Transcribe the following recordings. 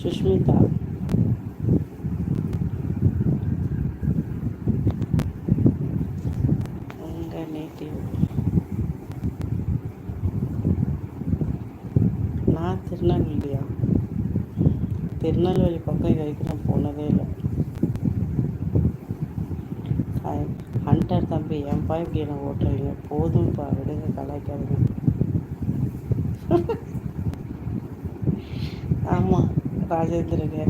சுஷ்மிதா. உங்கள் நேட்டிவ்? நான் திருநெல்வேலியா? திருநெல்வேலி பக்கம் இது வரைக்கும் நான் போனதே இல்லை. ஹண்டர் தம்பி, என்ப்பா இப்படி என்ன ஓட்டுறீங்க? போதும்ப்பா, விடுங்க, கலாய்க்காதுங்க. ஆமாம், ராஜேந்திரங்க.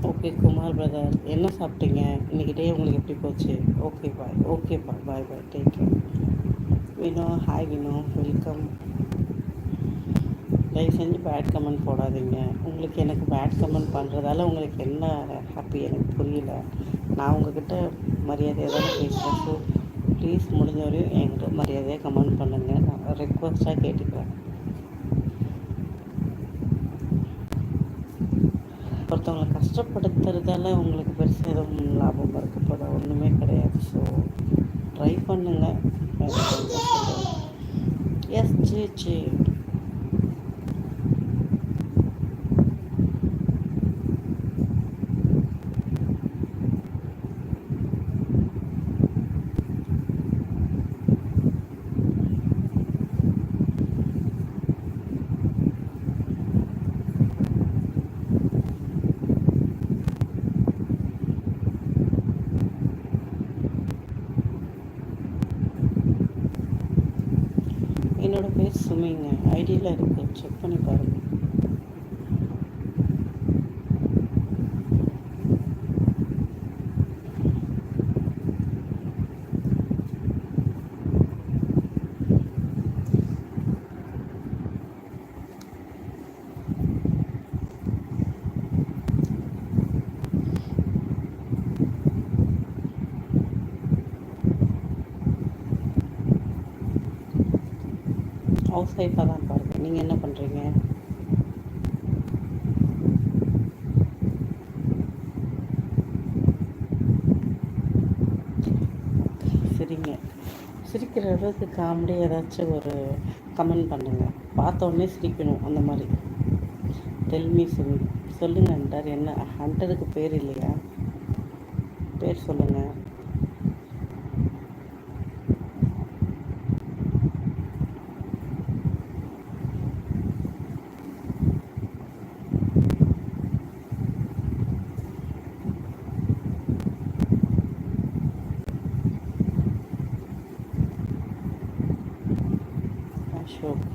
ஓகே குமார் பிரதர், என்ன சாப்பிட்டீங்க இன்றைக்கி? டே உங்களுக்கு எப்படி போச்சு? Okay bye. ஓகேப்பா, bye bye, take care. Vino, hi Vino, welcome. தயவு செஞ்சு பேட் கமெண்ட் போடாதீங்க. உங்களுக்கு எனக்கு பேட் கமெண்ட் பண்ணுறதால உங்களுக்கு என்ன ஹாப்பி எனக்கு புரியல. நான் உங்ககிட்ட மரியாதையாக தானே பேசுகிறேன். ஸோ ப்ளீஸ் முடிஞ்ச வரையும் என்கிட்ட மரியாதையாக கமெண்ட் பண்ணுங்கள். நான் ரெக்வஸ்ட்டாக கேட்டுக்கிறேன். ஒருத்தவங்களை கஷ்டப்படுத்துறதால உங்களுக்கு பெருசாக எதுவும் லாபம் இருக்க போதா? ஒன்றுமே கிடையாது. ஸோ ட்ரை பண்ணுங்கள். S J J. என்னோடய பேர் சுமிங்க. ஐடியில் இருக்குது, செக் பண்ணி பாருங்கள். ஹவுஸ் ஒய்ஃபாக தான் பாருங்கள். நீங்கள் என்ன பண்ணுறீங்க? சரிங்க, சிரிக்கிற அளவுக்கு காமெடி ஏதாச்சும் ஒரு கமெண்ட் பண்ணுங்கள். பார்த்த உடனே சிரிக்கணும், அந்த மாதிரி. டெல்மி சொல்லுங்கள் ஹண்டர். என்ன ஹண்டருக்கு பேர் இல்லையா? பேர் சொல்லுங்கள். அசோக்.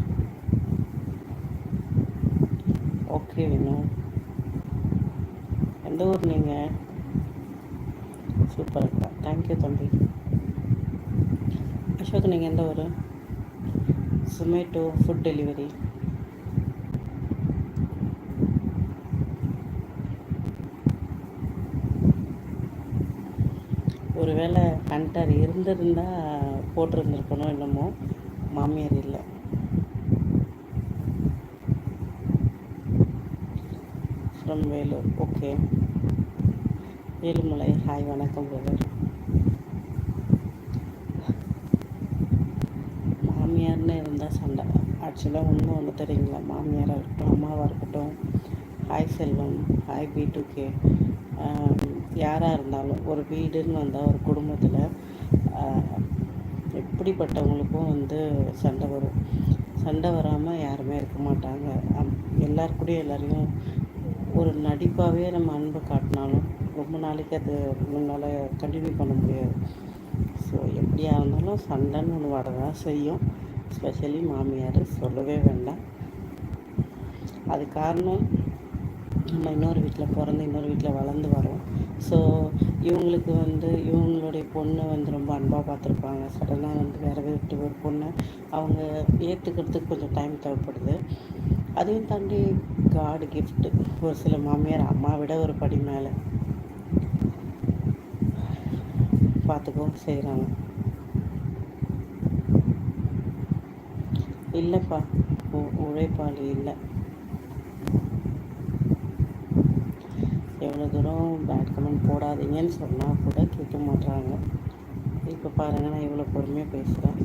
ஓகே வேணும். எந்த ஊர் நீங்கள்? சூப்பர் இருக்கா, தேங்க்யூ தம்பி. அசோக், நீங்கள் எந்த ஊர்? Zomato food delivery. ஒருவேளை ஹண்டர் இருந்திருந்தால் போட்டிருந்துருக்கணும், என்னமோ. மாமியார் இல்லை. From Vellore. Okay. Ezhumalai, hi, வணக்கம் பிரதர். மாமியார்னு இருந்தால் சண்டை. ஆக்சுவலாக ஒன்று தெரியுங்களா? மாமியாராக இருக்கட்டும், அம்மாவாக இருக்கட்டும், ஹாய் செல்வம், ஹாய் B2K, யாராக இருந்தாலும் ஒரு வீடுன்னு வந்தால் ஒரு குடும்பத்தில் எப்படிப்பட்டவங்களுக்கும் சண்டை வரும். சண்டை வராமல் யாருமே இருக்க மாட்டாங்க. எல்லாருக்கூடையும் எல்லோரையும் ஒரு நடிப்பாகவே நம்ம அன்பை காட்டினாலும் ரொம்ப நாளைக்கு அது முன்னால் கண்டினியூ பண்ண முடியாது. ஸோ எப்படியா இருந்தாலும் சண்டைன்னு ஒன்று வரதான் செய்யும். ஸ்பெஷலி மாமியார் சொல்லவே வேண்டாம். அது காரணம், நம்ம இன்னொரு வீட்டில் பிறந்து இன்னொரு வீட்டில் வளர்ந்து வரோம். ஸோ இவங்களுக்கு இவங்களுடைய பொண்ணு ரொம்ப அன்பாக பார்த்துருப்பாங்க. சடனாக வேறு வீட்டு ஒரு பொண்ணை அவங்க ஏற்றுக்கிறதுக்கு கொஞ்சம் டைம் தேவைப்படுது. அதையும் தாண்டி காடு கிஃப்ட்டு. ஒரு சில மாமியார் அம்மா விட ஒரு படி மேலே பார்த்துக்கவும் செய்கிறாங்க. இல்லைப்பா, உழைப்பாளி இல்லை. எவ்வளோ தூரம் பேட் கமெண்ட் போடாதீங்கன்னு சொன்னால் கூட கேட்க மாட்றாங்க. இப்போ பாருங்கள், நான் இவ்வளோ பொறுமையாக பேசுகிறேன்.